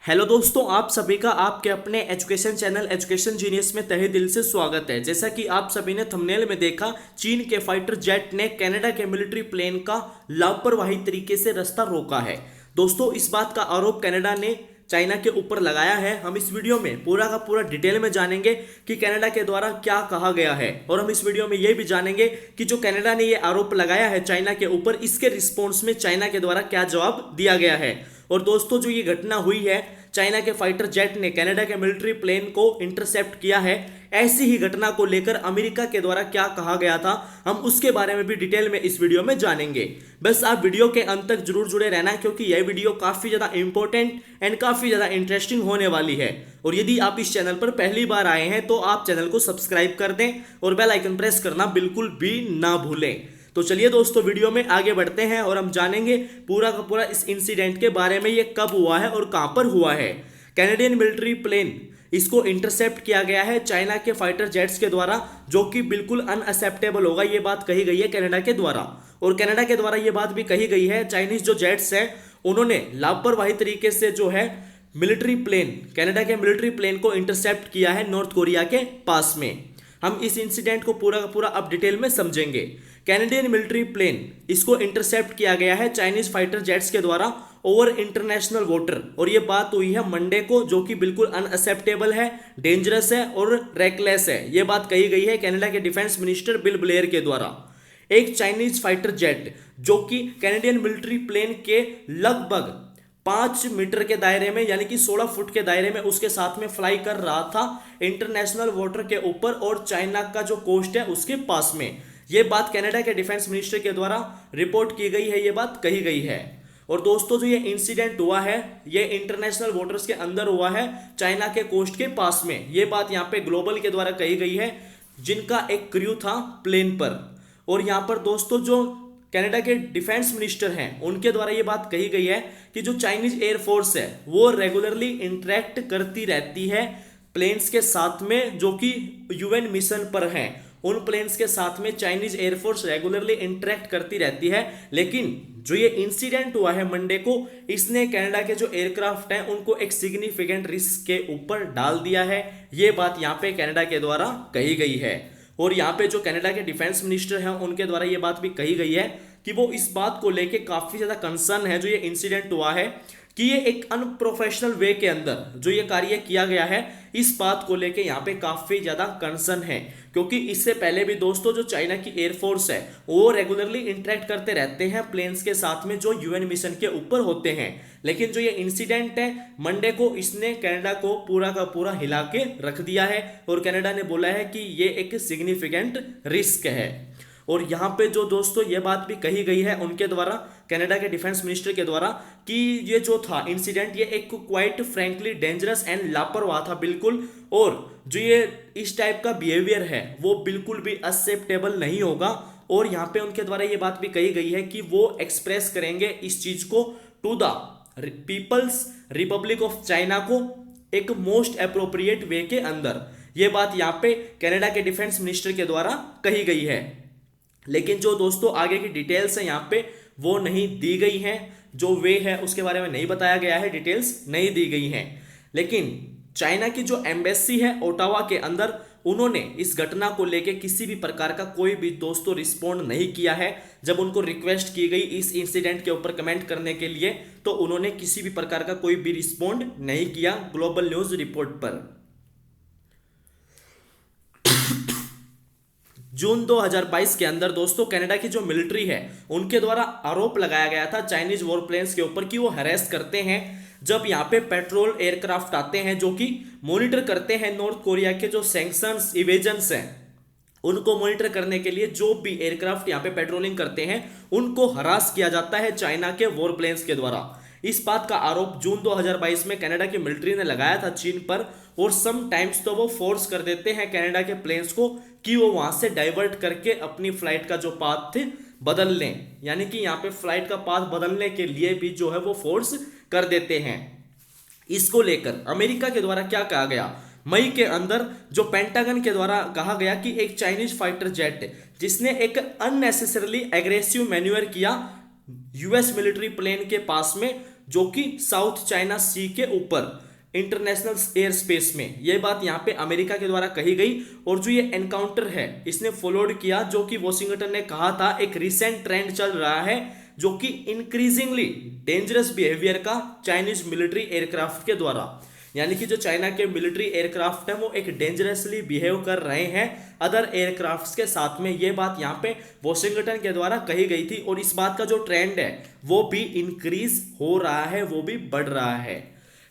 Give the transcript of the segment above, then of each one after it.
Hello दोस्तों, आप सभी का आपके अपने एजुकेशन चैनल एजुकेशन जीनियस में तहे दिल से स्वागत है। जैसा कि आप सभी ने थंबनेल में देखा, चीन के फाइटर जेट ने कनाडा के मिलिट्री प्लेन का लापरवाही तरीके से रास्ता रोका है। दोस्तों, इस बात का आरोप कनाडा ने चाइना के ऊपर लगाया है। हम इस वीडियो में पूरा का पूरा डिटेल में जानेंगे कि कनाडा के द्वारा क्या कहा गया है, और हम इस वीडियो में यह भी जानेंगे कि जो कनाडा ने यह आरोप लगाया है चाइना के ऊपर, इसके रिस्पॉन्स में चाइना के द्वारा क्या जवाब दिया गया है। और दोस्तों, जो ये घटना हुई है, चाइना के फाइटर जेट ने कनाडा के मिलिट्री प्लेन को इंटरसेप्ट किया है, ऐसी ही घटना को लेकर अमेरिका के द्वारा क्या कहा गया था, हम उसके बारे में भी डिटेल में इस वीडियो में जानेंगे। बस आप वीडियो के अंत तक जरूर जुड़े रहना, क्योंकि यह वीडियो काफी ज्यादा इंपॉर्टेंट एंड काफी ज्यादा इंटरेस्टिंग होने वाली है। और यदि आप इस चैनल पर पहली बार आए हैं तो आप चैनल को सब्सक्राइब कर दें और बेल आइकन प्रेस करना बिल्कुल भी ना भूलें। तो चलिए दोस्तों, वीडियो में आगे बढ़ते हैं और हम जानेंगे पूरा का पूरा इस इंसिडेंट के बारे में, ये कब हुआ है और कहां पर हुआ है। कैनेडियन मिलिट्री प्लेन, इसको इंटरसेप्ट किया गया है चाइना के फाइटर जेट्स के द्वारा, जो कि बिल्कुल अनएक्सेप्टेबल होगा, ये बात कही गई है कनाडा के द्वारा। और कनाडा के द्वारा ये बात भी कही गई है, चाइनीज जो जेट्स हैं उन्होंने लापरवाही तरीके से जो है मिलिट्री प्लेन, कनाडा के मिलिट्री प्लेन को इंटरसेप्ट किया है नॉर्थ कोरिया के पास में। हम इस इंसिडेंट को पूरा का पूरा अब डिटेल में समझेंगे। कैनेडियन मिलिट्री प्लेन, इसको इंटरसेप्ट किया गया है चाइनीज फाइटर जेट्स के द्वारा ओवर इंटरनेशनल वाटर, और ये बात हुई है मंडे को, जो कि बिल्कुल अनएक्सेप्टेबल है, डेंजरस है और रेकलेस है। ये बात कही गई है कनाडा के डिफेंस मिनिस्टर बिल ब्लेयर के द्वारा। एक चाइनीज फाइटर जेट जो कि कैनेडियन मिलिट्री प्लेन के लगभग 5 मीटर के दायरे में, यानी कि 16 फुट के दायरे में उसके साथ में फ्लाई कर रहा था इंटरनेशनल वाटर के ऊपर, और चाइना का जो कोस्ट है उसके पास में। यह बात कनाडा के डिफेंस मिनिस्टर के द्वारा रिपोर्ट की गई है, यह बात कही गई है। और दोस्तों, जो ये इंसिडेंट हुआ है, ये इंटरनेशनल वाटर्स के अंदर हुआ है, चाइना के कोस्ट के पास में। यह बात यहाँ पे ग्लोबल के द्वारा कही गई है, जिनका एक क्रू था प्लेन पर। और यहाँ पर दोस्तों, जो कनाडा के डिफेंस मिनिस्टर हैं उनके द्वारा ये बात कही गई है कि जो चाइनीज एयरफोर्स है वो रेगुलरली इंटरेक्ट करती रहती है प्लेन्स के साथ में, जो कि यूएन मिशन पर हैं। उन प्लेन्स के साथ में चाइनीज एयरफोर्स रेगुलरली इंटरेक्ट करती रहती है। लेकिन जो ये इंसिडेंट हुआ है मंडे को, इसने कनाडा के जो एयरक्राफ्ट हैं उनको एक सिग्निफिकेंट रिस्क के ऊपर डाल दिया है। ये बात यहाँ पे कनाडा के द्वारा कही गई है। और यहाँ पे जो कनाडा के डिफेंस मिनिस्टर हैं उनके द्वारा ये बात भी कही गई है कि वो इस बात को लेके काफी ज्यादा कंसर्न है, जो ये इंसिडेंट हुआ है, कि ये एक अनप्रोफेशनल वे के अंदर जो ये कार्य किया गया है, इस बात को लेके यहाँ पे काफी ज्यादा कंसर्न है। क्योंकि इससे पहले भी दोस्तों, जो चाइना की एयरफोर्स है वो रेगुलरली इंटरेक्ट करते रहते हैं प्लेन्स के साथ में जो यूएन मिशन के ऊपर होते हैं। लेकिन जो ये इंसिडेंट है मंडे को, इसने कनाडा को पूरा का पूरा हिला के रख दिया है, और कनाडा ने बोला है कि ये एक सिग्निफिकेंट रिस्क है। और यहाँ पे जो दोस्तों ये बात भी कही गई है उनके द्वारा, कनाडा के डिफेंस मिनिस्टर के द्वारा, कि ये जो था इंसिडेंट, ये एक क्वाइट फ्रैंकली डेंजरस एंड लापरवाह था बिल्कुल। और जो ये इस टाइप का बिहेवियर है वो बिल्कुल भी एक्सेप्टेबल नहीं होगा। और यहाँ पे उनके द्वारा ये बात भी कही गई है कि वो एक्सप्रेस करेंगे इस चीज को to the people's republic of China को एक मोस्ट अप्रोप्रिएट वे के अंदर। ये बात यहाँ पे कनाडा के डिफेंस मिनिस्टर के द्वारा कही गई है। लेकिन जो दोस्तों आगे की डिटेल्स है यहाँ पे वो नहीं दी गई हैं, जो वे है उसके बारे में नहीं बताया गया है, डिटेल्स नहीं दी गई हैं। लेकिन चाइना की जो एम्बेसी है ओटावा के अंदर, उन्होंने इस घटना को लेके किसी भी प्रकार का कोई भी दोस्तों रिस्पॉन्ड नहीं किया है। जब उनको रिक्वेस्ट की गई इस इंसिडेंट के ऊपर कमेंट करने के लिए, तो उन्होंने किसी भी प्रकार का कोई भी रिस्पॉन्ड नहीं किया ग्लोबल न्यूज रिपोर्ट पर। जून 2022 के अंदर दोस्तों, कनाडा की जो मिलिट्री है उनके द्वारा आरोप लगाया गया था चाइनीज वॉर प्लेन्स के ऊपर कि वो हरेस करते हैं जब यहाँ पे पेट्रोल एयरक्राफ्ट आते हैं, जो कि मॉनिटर करते हैं नॉर्थ कोरिया के जो सैंक्शंस इवेजन्स हैं उनको मॉनिटर करने के लिए। जो भी एयरक्राफ्ट यहाँ पे पेट्रोलिंग करते हैं उनको हरास किया जाता है चाइना के वॉर प्लेन्स के द्वारा। इस बात का आरोप जून 2022 में कनाडा की मिलिट्री ने लगाया था चीन पर। और सम टाइम्स तो वो फोर्स कर देते हैं कनाडा के प्लेन्स को कि वो वहां से डाइवर्ट करके अपनी फ्लाइट का जो पाथ थे बदल लें, यानी कि यहाँ पे फ्लाइट का पाथ बदलने के लिए भी जो है वो फोर्स कर देते हैं। इसको लेकर अमेरिका के द्वारा क्या कहा गया, मई के अंदर जो पेंटागन के द्वारा कहा गया कि एक चाइनीज फाइटर जेट जिसने एक अननेसेसरली एग्रेसिव मैन्यूवर किया यूएस मिलिट्री प्लेन के पास में, जो कि साउथ चाइना सी के ऊपर इंटरनेशनल एयर स्पेस में, यह बात यहाँ पे अमेरिका के द्वारा कही गई। और जो ये एनकाउंटर है इसने फॉलोड किया जो कि वॉशिंगटन ने कहा था एक रिसेंट ट्रेंड चल रहा है जो कि इंक्रीजिंगली डेंजरस बिहेवियर का चाइनीज मिलिट्री एयरक्राफ्ट के द्वारा, यानी कि जो चाइना के मिलिट्री एयरक्राफ्ट है वो एक डेंजरसली बिहेव कर रहे हैं अदर एयरक्राफ्ट्स के साथ में। ये बात यहाँ पे वॉशिंगटन के द्वारा कही गई थी और इस बात का जो ट्रेंड है वो भी इंक्रीज हो रहा है, वो भी बढ़ रहा है।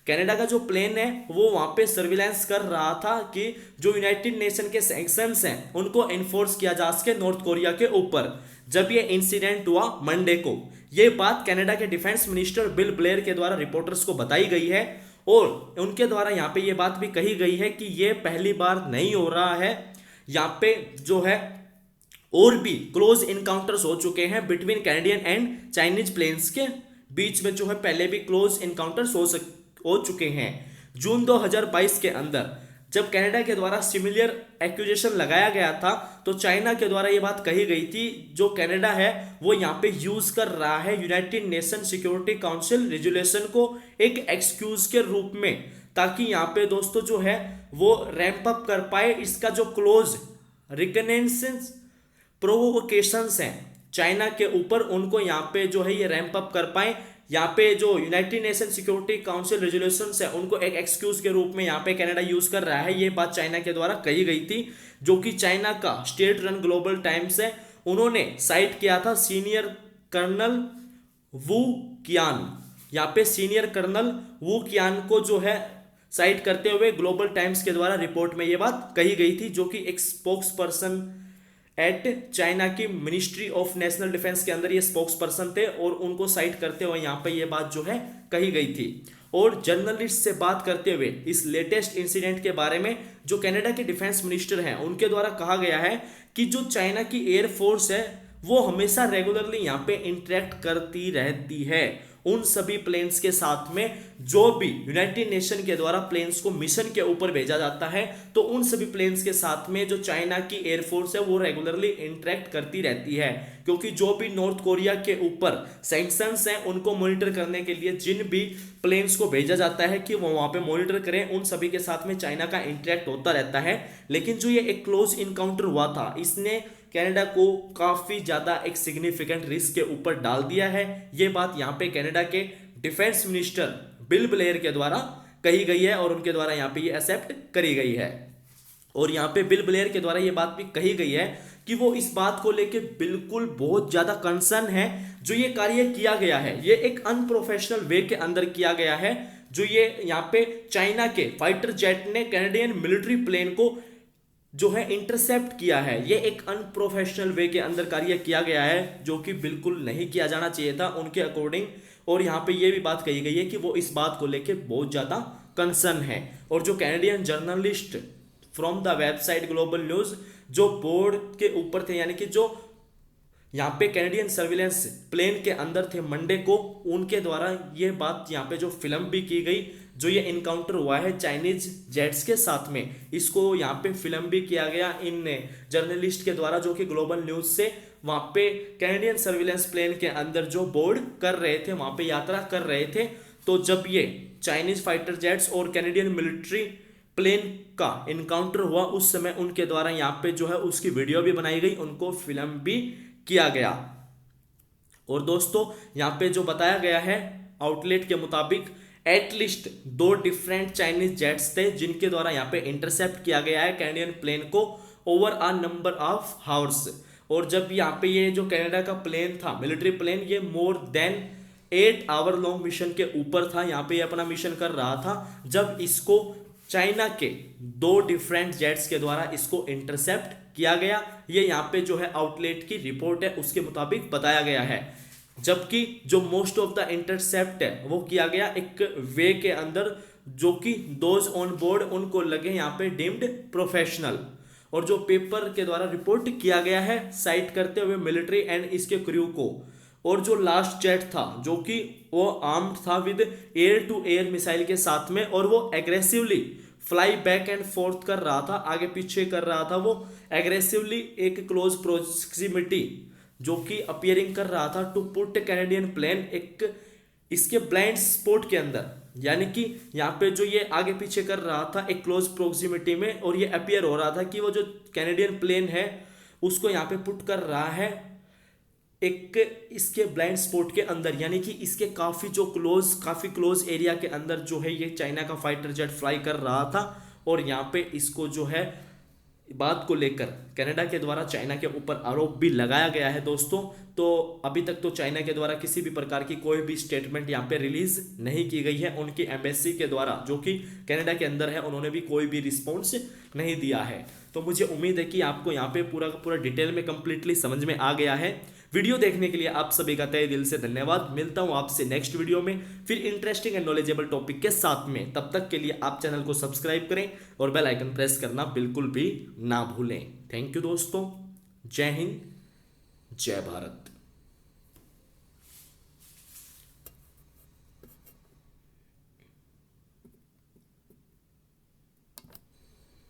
कनाडा का जो प्लेन है वो वहां पे सर्विलांस कर रहा था कि जो यूनाइटेड नेशन के सैंक्शंस हैं उनको एनफोर्स किया जा सके नॉर्थ कोरिया के ऊपर। जब ये इंसिडेंट हुआ मंडे को, ये बात कनाडा के डिफेंस मिनिस्टर बिल ब्लेयर के द्वारा रिपोर्टर्स को बताई गई है और उनके द्वारा यहाँ पे ये बात भी कही गई है कि ये पहली बार नहीं हो रहा है। यहाँ पे जो है और भी क्लोज इनकाउंटर्स हो चुके हैं between Canadian and Chinese planes के बीच में, जो है पहले भी क्लोज इनकाउंटर्स हो चुके हैं। जून 2022 के अंदर जब कनाडा के द्वारा सिमिलर एक्यूजेशन लगाया गया था तो चाइना के द्वारा ये बात कही गई थी जो कनाडा है वो यहाँ पे यूज कर रहा है United nation security council resolution को एक एक्सक्यूज के रूप में, ताकि यहाँ पे दोस्तों जो है वो रैंप अप कर पाए इसका जो क्लोज रिकनेंसेंस प्रोवोकेशंस हैं चाइना के ऊपर, उनको यहाँ पे जो है ये रैंप अप कर पाए। यहाँ पे जो United nation security council resolutions है उनको एक एक्सक्यूज के रूप में यहाँ पे कनाडा यूज कर रहा है। ये बात चाइना के द्वारा कही गई थी जो कि चाइना का स्टेट रन ग्लोबल टाइम्स है, उन्होंने साइट किया था सीनियर कर्नल वू कियान। यहाँ पे सीनियर कर्नल वू कियान को जो है साइट करते हुए ग्लोबल टाइम्स के द्वारा रिपोर्ट में ये बात कही गई थी, जो कि एक स्पोक्स पर्सन एट चाइना की मिनिस्ट्री ऑफ नेशनल डिफेंस के अंदर ये स्पोक्स पर्सन थे और उनको साइट करते हुए यहाँ पे ये बात जो है कही गई थी। और जर्नलिस्ट से बात करते हुए इस लेटेस्ट इंसिडेंट के बारे में जो कनाडा के डिफेंस मिनिस्टर हैं उनके द्वारा कहा गया है कि जो चाइना की एयरफोर्स है वो हमेशा रेगुलरली यहाँ पे इंटरेक्ट करती रहती है उन सभी प्लेन्स के साथ में, जो भी यूनाइटेड नेशन के द्वारा प्लेन्स को मिशन के ऊपर भेजा जाता है तो उन सभी प्लेन्स के साथ में जो चाइना की एयरफोर्स है वो रेगुलरली इंटरेक्ट करती रहती है, क्योंकि जो भी नॉर्थ कोरिया के ऊपर सैंक्शंस हैं उनको मॉनिटर करने के लिए जिन भी प्लेन्स को भेजा जाता है कि वो वहां पे मॉनिटर करें, उन सभी के साथ में चाइना का इंटरेक्ट होता रहता है। लेकिन जो ये एक क्लोज इनकाउंटर हुआ था इसने कनाडा को काफी ज्यादा एक सिग्निफिकेंट रिस्क के ऊपर डाल दिया है। ये बात यहाँ पे कनाडा के डिफेंस मिनिस्टर बिल ब्लेयर के द्वारा कही गई है और उनके द्वारा यहाँ पे ये एक्सेप्ट करी गई है। और यहाँ पे बिल ब्लेयर के द्वारा ये बात भी कही गई है कि वो इस बात को लेके बिल्कुल बहुत ज्यादा कंसर्न है जो ये कार्य किया गया है, ये एक अनप्रोफेशनल वे के अंदर किया गया है। जो ये यहाँ पे चाइना के फाइटर जेट ने कैनेडियन मिलिट्री प्लेन को जो है इंटरसेप्ट किया है, ये एक अनप्रोफेशनल वे के अंदर कार्य किया गया है जो कि बिल्कुल नहीं किया जाना चाहिए था उनके अकॉर्डिंग। और यहाँ पे ये भी बात कही गई है कि वो इस बात को लेके बहुत ज्यादा कंसर्न है। और जो Canadian journalist from the website global news जो बोर्ड के ऊपर थे, यानी कि जो यहाँ पे कैनेडियन सर्विलेंस प्लेन के अंदर थे मंडे को, उनके द्वारा ये बात यहाँ पे जो फिल्म भी की गई जो ये इनकाउंटर हुआ है चाइनीज जेट्स के साथ में, इसको यहाँ पे फिल्म भी किया गया इन जर्नलिस्ट के द्वारा जो कि ग्लोबल न्यूज से वहाँ पे कैनेडियन सर्विलेंस प्लेन के अंदर जो बोर्ड कर रहे थे, वहाँ पे यात्रा कर रहे थे। तो जब ये चाइनीज फाइटर जेट्स और कैनेडियन मिलिट्री प्लेन का इनकाउंटर हुआ उस समय उनके द्वारा यहाँ पे जो है उसकी वीडियो भी बनाई गई, उनको फिल्म भी किया गया। और दोस्तों यहाँ पे जो बताया गया है आउटलेट के मुताबिक एटलीस्ट 2 डिफरेंट चाइनीज जेट्स थे जिनके द्वारा यहाँ पे इंटरसेप्ट किया गया है कैनेडियन प्लेन को over a number of hours. और जब यहाँ पे ये जो कनाडा का प्लेन था मिलिट्री प्लेन, ये more than 8 hour long mission के ऊपर था, यहाँ पे ये अपना मिशन कर रहा था जब इसको चाइना के 2 डिफरेंट जेट्स के द्वारा इसको इंटरसेप्ट किया गया। ये यहाँ पे जो है आउटलेट की रिपोर्ट है उसके मुताबिक बताया गया है। जबकि जो मोस्ट ऑफ द इंटरसेप्ट है वो किया गया एक वे के अंदर जो कि दोज ऑन बोर्ड उनको लगे यहाँ पे डीम्ड प्रोफेशनल। और जो पेपर के द्वारा रिपोर्ट किया गया है साइट करते हुए मिलिट्री एंड इसके क्रू को। और जो लास्ट जेट था जो कि वो आर्म्ड था with air to air missile के साथ में, और वो aggressively fly back and forth कर रहा था, आगे पीछे कर रहा था, वो एग्रेसिवली एक क्लोज प्रोक्सिमिटी जो कि अपियरिंग कर रहा था टू पुट कैनेडियन प्लेन एक इसके ब्लाइंड स्पॉट के अंदर, यानी कि यहाँ पे जो ये आगे पीछे कर रहा था एक क्लोज प्रोक्सिमिटी में, और ये अपियर हो रहा था कि वो जो कैनेडियन प्लेन है उसको यहाँ पे पुट कर रहा है एक इसके ब्लाइंड स्पॉट के अंदर, यानी कि इसके काफी क्लोज एरिया के अंदर जो है ये चाइना का फाइटर जेट फ्लाई कर रहा था। और यहाँ पे इसको जो है बात को लेकर कनाडा के द्वारा चाइना के ऊपर आरोप भी लगाया गया है दोस्तों। तो अभी तक तो चाइना के द्वारा किसी भी प्रकार की कोई भी स्टेटमेंट यहाँ पे रिलीज नहीं की गई है। उनकी एम्बेसी के द्वारा जो कि कनाडा के अंदर है, उन्होंने भी कोई भी रिस्पॉन्स नहीं दिया है। तो मुझे उम्मीद है कि आपको यहाँ पे पूरा का पूरा डिटेल में कंप्लीटली समझ में आ गया है। वीडियो देखने के लिए आप सभी का तहे दिल से धन्यवाद। मिलता हूं आपसे नेक्स्ट वीडियो में फिर इंटरेस्टिंग एंड नॉलेजेबल टॉपिक के साथ में। तब तक के लिए आप चैनल को सब्सक्राइब करें और बेल आइकन प्रेस करना बिल्कुल भी ना भूलें। थैंक यू दोस्तों। जय हिंद, जय भारत।